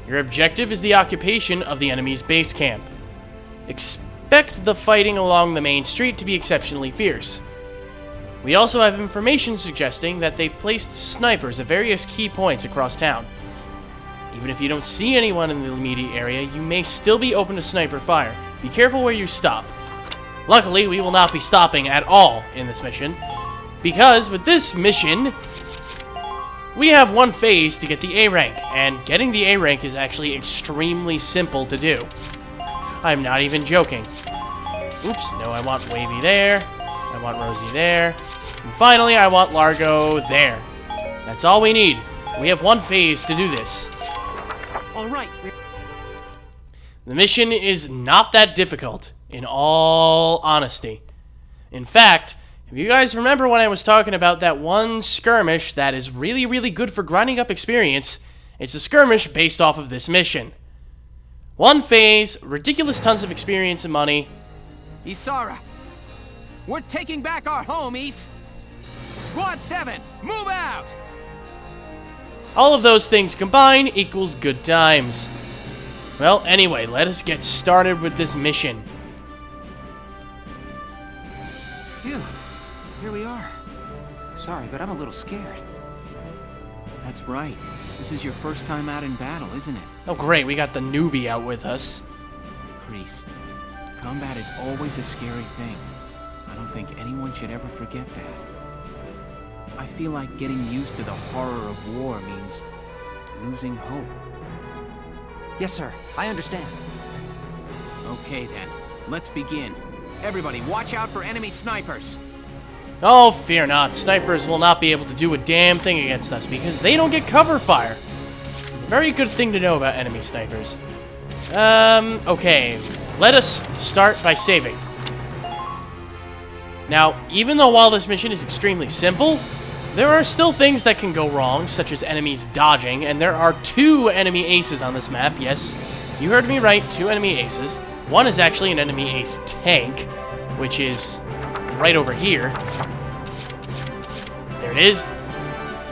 Your objective is the occupation of the enemy's base camp. Expect the fighting along the main street to be exceptionally fierce. We also have information suggesting that they've placed snipers at various key points across town. Even if you don't see anyone in the immediate area, you may still be open to sniper fire. Be careful where you stop. Luckily, we will not be stopping at all in this mission, because with this mission, we have one phase to get the A rank, and getting the A rank is actually extremely simple to do. I'm not even joking. Oops, no, I want Wavy there. I want Rosie there. And finally, I want Largo there. That's all we need. We have one phase to do this. All right. The mission is not that difficult, in all honesty. In fact, if you guys remember when I was talking about that one skirmish that is really, really good for grinding up experience, it's a skirmish based off of this mission. One phase, ridiculous tons of experience and money. Isara, we're taking back our homies. Squad 7, move out! All of those things combined equals good times. Well, anyway, let us get started with this mission. Phew, here we are. Sorry, but I'm a little scared. That's right. This is your first time out in battle, isn't it? Oh great, we got the newbie out with us. Kreese, combat is always a scary thing. I don't think anyone should ever forget that. I feel like getting used to the horror of war means losing hope. Yes, sir. I understand. Okay then, let's begin. Everybody, watch out for enemy snipers. Oh, fear not. Snipers will not be able to do a damn thing against us because they don't get cover fire. Very good thing to know about enemy snipers. Okay. Let us start by saving. Now, even though while this mission is extremely simple, there are still things that can go wrong, such as enemies dodging, and there are 2 enemy aces on this map. Yes, you heard me right, 2 enemy aces. One is actually an enemy ace tank, which is right over here. There it is.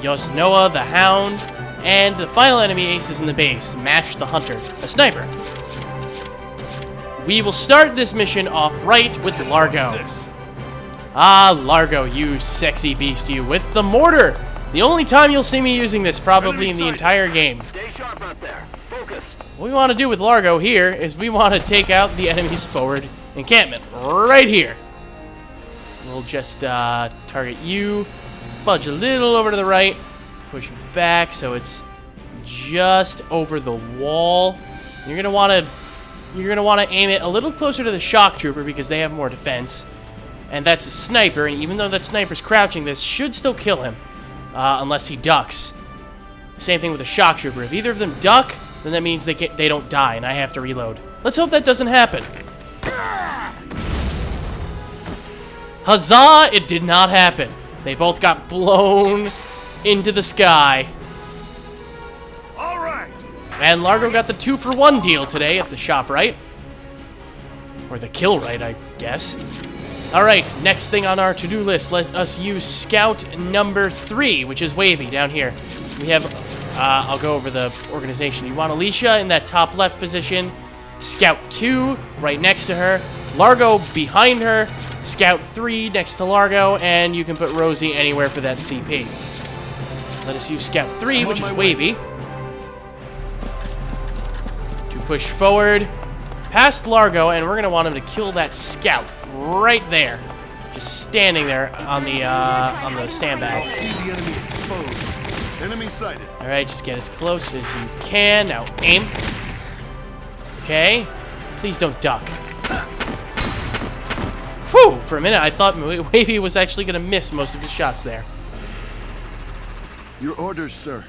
Yosnoa the Hound, and the final enemy ace is in the base, Mash the Hunter, a sniper. We will start this mission off right with Largo. Ah, Largo, you sexy beast, you, with the mortar! The only time you'll see me using this, probably in the entire game. Stay sharp out there. Focus. What we want to do with Largo here is we want to take out the enemy's forward encampment, right here. We'll just target you, fudge a little over to the right, push back so it's just over the wall. You're gonna want to aim it a little closer to the shock trooper because they have more defense. And that's a sniper, and even though that sniper's crouching, this should still kill him, unless he ducks. Same thing with a shock trooper. If either of them duck, then that means they don't die, and I have to reload. Let's hope that doesn't happen. Huzzah! It did not happen. They both got blown into the sky. All right. And Largo got the 2-for-1 deal today at the shop, right? Or the kill right, I guess. Alright, next thing on our to-do list, let us use Scout number 3, which is Wavy, down here. We have, I'll go over the organization. You want Alicia in that top left position, Scout 2 right next to her, Largo behind her, Scout 3 next to Largo, and you can put Rosie anywhere for that CP. Let us use Scout 3, which is Wavy, to push forward past Largo, and we're going to want him to kill that Scout right there, just standing there on the sandbags. See the enemy exposed. Enemy sighted. All right, just get as close as you can. Now aim. Okay, please don't duck. Whew! For a minute, I thought Wavy was actually gonna miss most of his shots there. Your orders, sir.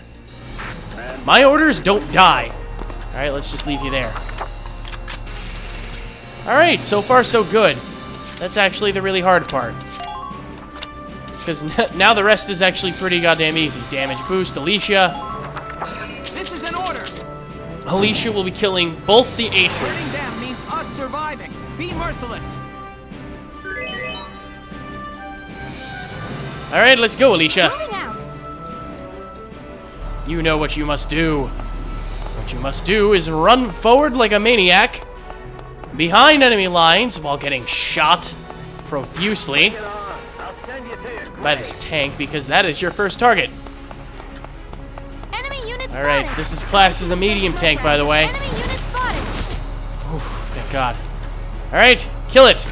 My orders, don't die. All right, let's just leave you there. All right, so far so good. That's actually the really hard part. Because now the rest is actually pretty goddamn easy. Damage boost, Alicia. This is an order. Alicia will be killing both the aces. Killing them means us surviving. Be merciless. All right, let's go, Alicia. Moving out. You know what you must do. What you must do is run forward like a maniac, behind enemy lines while getting shot profusely by this tank, because that is your first target. Enemy units Alright, spotted. this is classed as a medium tank, by the way. Enemy units spotted. Oof, thank God. Alright, kill it.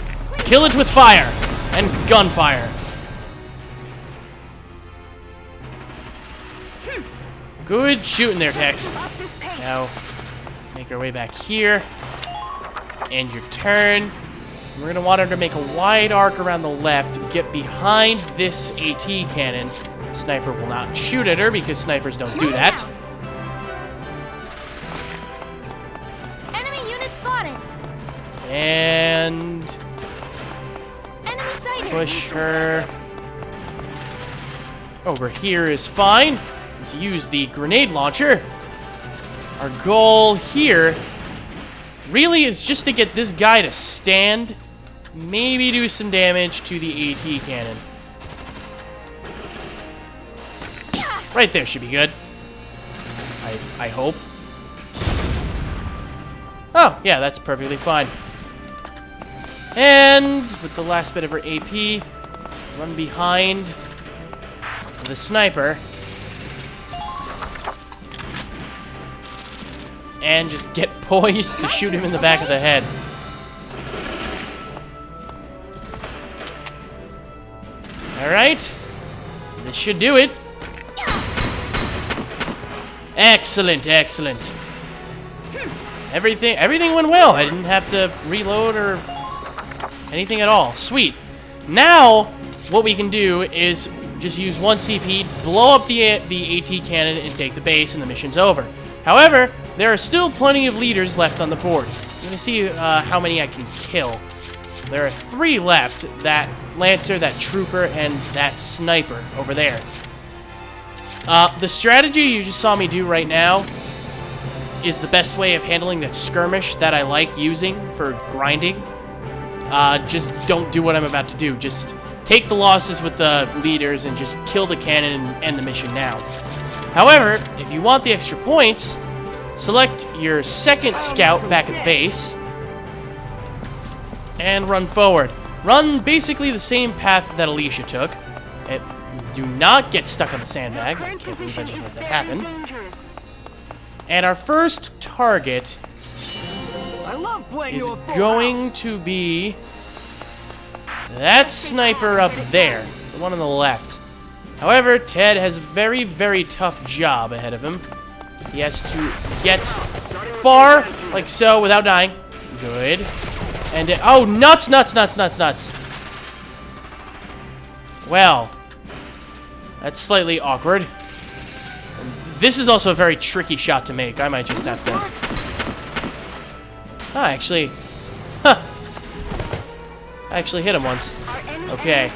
Kill it with fire and gunfire. Good shooting there, Tex. Now, make our way back here. End your turn. We're going to want her to make a wide arc around the left, get behind this AT cannon. Sniper will not shoot at her because snipers don't do that. Enemy unit spotted. And Enemy sighted. push her over here is fine. Let's use the grenade launcher. Our goal here really is just to get this guy to stand, maybe do some damage to the AT cannon. Right there should be good. I hope. Oh, yeah, that's perfectly fine. And with the last bit of her AP, run behind the sniper. And just get poised to shoot him in the back of the head. Alright. This should do it. Excellent, excellent. Everything went well. I didn't have to reload or anything at all. Sweet. Now, what we can do is just use 1 CP, blow up the AT cannon, and take the base, and the mission's over. However, there are still plenty of leaders left on the board. I'm going to see how many I can kill. There are 3 left. That Lancer, that Trooper, and that Sniper over there. The strategy you just saw me do right now is the best way of handling that skirmish that I like using for grinding. Just don't do what I'm about to do. Just take the losses with the leaders and just kill the cannon and end the mission now. However, if you want the extra points, select your second scout back at the base and run forward. Run basically the same path that Alicia took. Do not get stuck on the sandbags. I can't believe I just let that happen. And our first target is going to be that sniper up there, the one on the left. However, Ted has a very, very tough job ahead of him. He has to get far, like so, without dying. Good. And, oh, nuts, nuts, nuts, nuts, nuts. Well, that's slightly awkward. And this is also a very tricky shot to make. I might just have to... Ah, actually... Huh. I actually hit him once. Okay.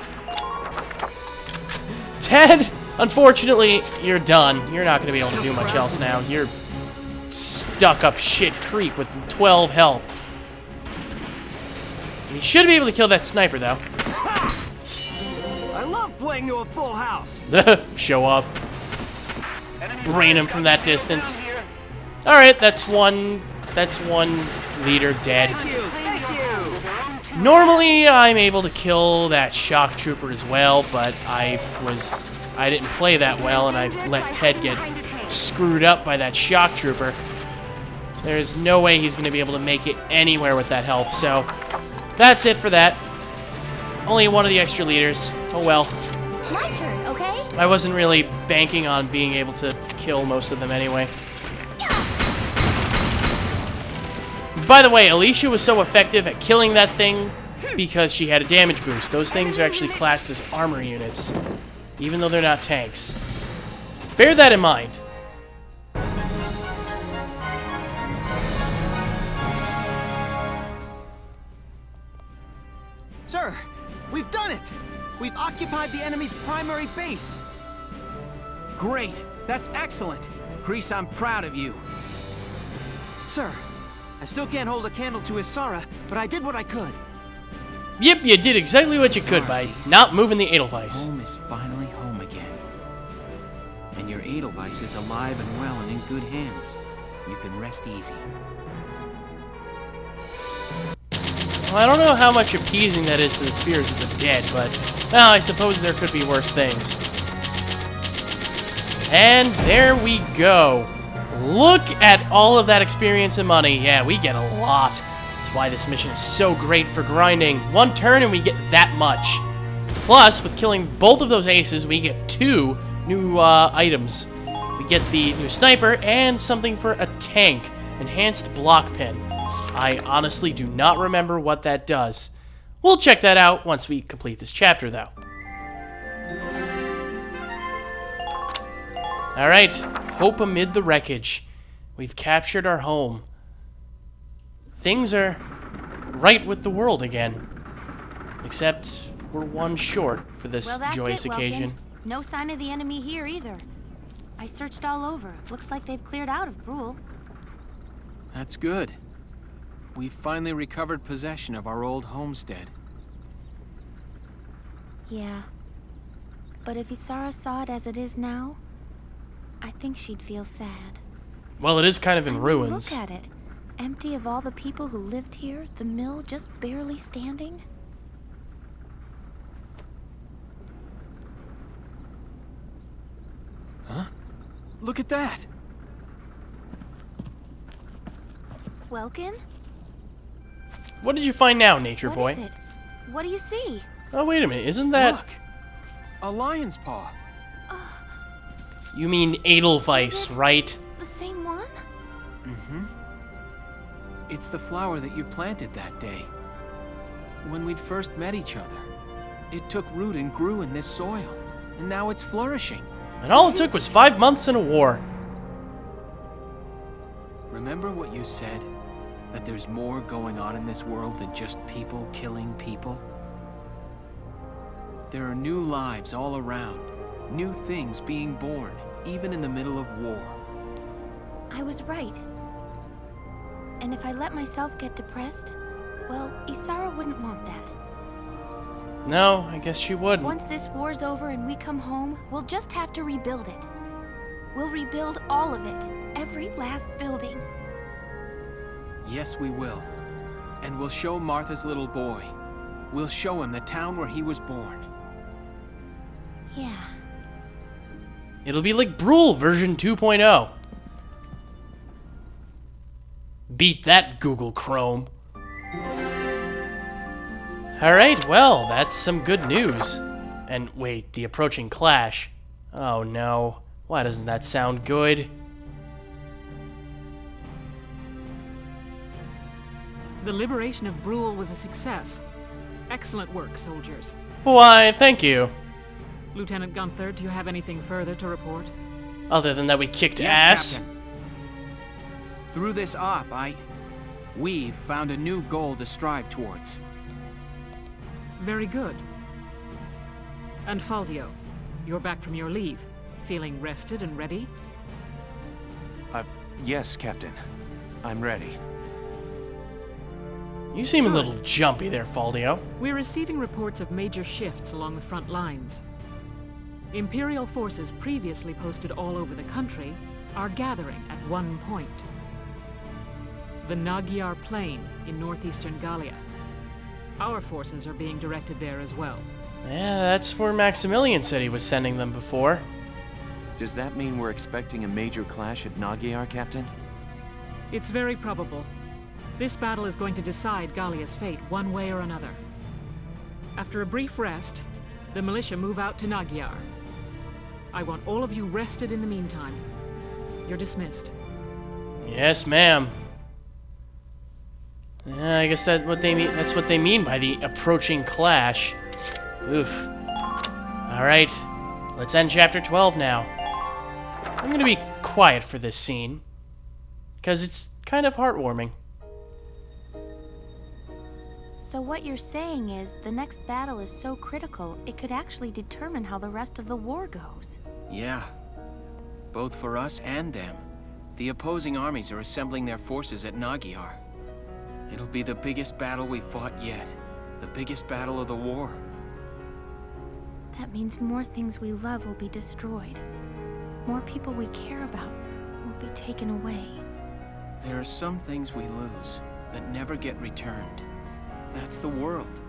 Ted, unfortunately, you're done. You're not going to be able to do much else now. You're stuck up shit creek with 12 health. You should be able to kill that sniper, though. I love playing to a full house. Show off. Brain him from that distance. Alright, that's one leader dead. Thank you. Normally, I'm able to kill that shock trooper as well, but I didn't play that well, and I let Ted get screwed up by that shock trooper. There's no way he's going to be able to make it anywhere with that health, so that's it for that. Only one of the extra leaders. Oh well. My turn, okay? I wasn't really banking on being able to kill most of them anyway. By the way, Alicia was so effective at killing that thing because she had a damage boost. Those things are actually classed as armor units, even though they're not tanks. Bear that in mind. Sir, we've done it. We've occupied the enemy's primary base. Great. That's excellent. Kreese, I'm proud of you. Sir, I still can't hold a candle to Isara, but I did what I could. Yep, you did exactly what you could by not moving the Edelweiss. Home is finally home again. And your Edelweiss is alive and well and in good hands. You can rest easy. Well, I don't know how much appeasing that is to the spirits of the dead, but, well, I suppose there could be worse things. And there we go. Look at all of that experience and money. Yeah, we get a lot. That's why this mission is so great for grinding. One turn and we get that much. Plus, with killing both of those aces, we get 2 new items. We get the new sniper and something for a tank. Enhanced block pin. I honestly do not remember what that does. We'll check that out once we complete this chapter, though. Alright, hope amid the wreckage. We've captured our home. Things are right with the world again. Except we're one short for this Well, that's joyous it, Welkin. occasion. No sign of the enemy here either. I searched all over. Looks like they've cleared out of Brule. That's good. We've finally recovered possession of our old homestead. Yeah. But if Isara saw it as it is now, I think she'd feel sad. Well, it is kind of in I mean, ruins. Look at it. Empty of all the people who lived here, the mill just barely standing. Huh? Look at that! Welkin? What did you find now, Nature Boy? What is it? What do you see? Oh, wait a minute. Isn't that... Look! A lion's paw. You mean Edelweiss, right? The same one? Mm-hmm. It's the flower that you planted that day. When we'd first met each other. It took root and grew in this soil. And now it's flourishing. And all it took was 5 months in a war. Remember what you said? That there's more going on in this world than just people killing people? There are new lives all around. New things being born, even in the middle of war. I was right. And if I let myself get depressed, well, Isara wouldn't want that. No, I guess she wouldn't. Once this war's over and we come home, we'll just have to rebuild it. We'll rebuild all of it, every last building. Yes, we will. And we'll show Martha's little boy. We'll show him the town where he was born. Yeah. It'll be like Brule version 2.0. Beat that, Google Chrome. Alright, well, that's some good news. And wait, the approaching clash. Oh no, why doesn't that sound good? The liberation of Brule was a success. Excellent work, soldiers. Why, thank you. Lieutenant Gunther, do you have anything further to report? Other than that we kicked Yes, ass. Captain. Through this op, we've found a new goal to strive towards. Very good. And Faldio, you're back from your leave. Feeling rested and ready? Yes, Captain. I'm ready. You seem a little jumpy there, Faldio. We're receiving reports of major shifts along the front lines. Imperial forces previously posted all over the country are gathering at one point. The Magyar Plain in northeastern Gallia. Our forces are being directed there as well. Yeah, that's where Maximilian said he was sending them before. Does that mean we're expecting a major clash at Magyar, Captain? It's very probable. This battle is going to decide Gallia's fate one way or another. After a brief rest, the militia move out to Magyar. I want all of you rested in the meantime. You're dismissed. Yes, ma'am. Yeah, I guess that's what they mean. That's what they mean by the approaching clash. Oof. All right, let's end chapter 12 now. I'm gonna be quiet for this scene because it's kind of heartwarming. So what you're saying is the next battle is so critical, it could actually determine how the rest of the war goes. Yeah. Both for us and them. The opposing armies are assembling their forces at Magyar. It'll be the biggest battle we've fought yet. The biggest battle of the war. That means more things we love will be destroyed. More people we care about will be taken away. There are some things we lose that never get returned. That's the world.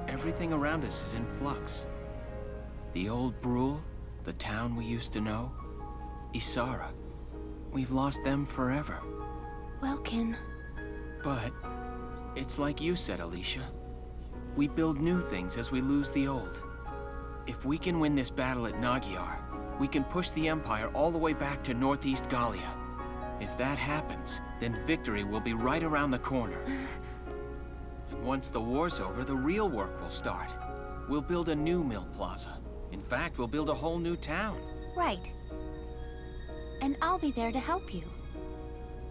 Everything around us is in flux. The old Brule, the town we used to know, Isara. We've lost them forever. Welkin. But it's like you said, Alicia. We build new things as we lose the old. If we can win this battle at Nagyar, we can push the Empire all the way back to Northeast Gallia. If that happens, then victory will be right around the corner. And once the war's over, the real work will start. We'll build a new mill plaza. In fact, we'll build a whole new town. Right. And I'll be there to help you.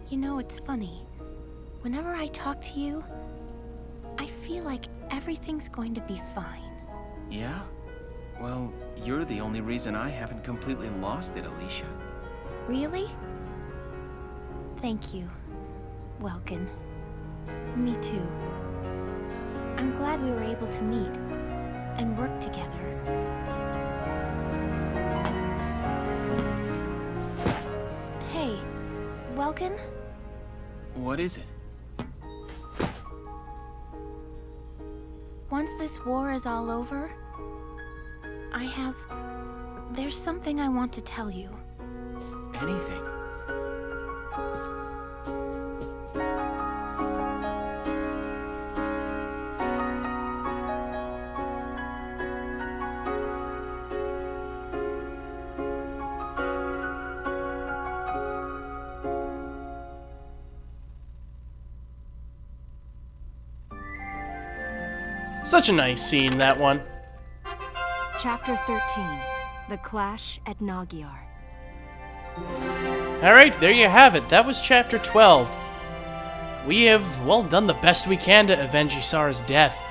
You know, it's funny. Whenever I talk to you, I feel like everything's going to be fine. Yeah? Well, you're the only reason I haven't completely lost it, Alicia. Really? Thank you, Welkin. Me too. I'm glad we were able to meet and work together. Hey, Welkin? What is it? Once this war is all over, there's something I want to tell you. Anything? Such a nice scene, that one. Chapter 13, The Clash at Nagyar. Alright, there you have it. That was Chapter 12. We have, well, done the best we can to avenge Isara's death.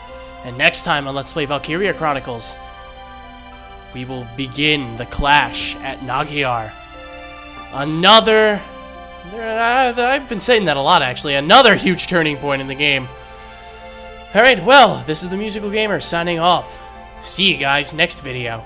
And next time on Let's Play Valkyria Chronicles, we will begin the clash at Nagyar. Another... I've been saying that a lot, actually. Another huge turning point in the game. Alright, well, this is the Musical Gamer signing off. See you guys next video.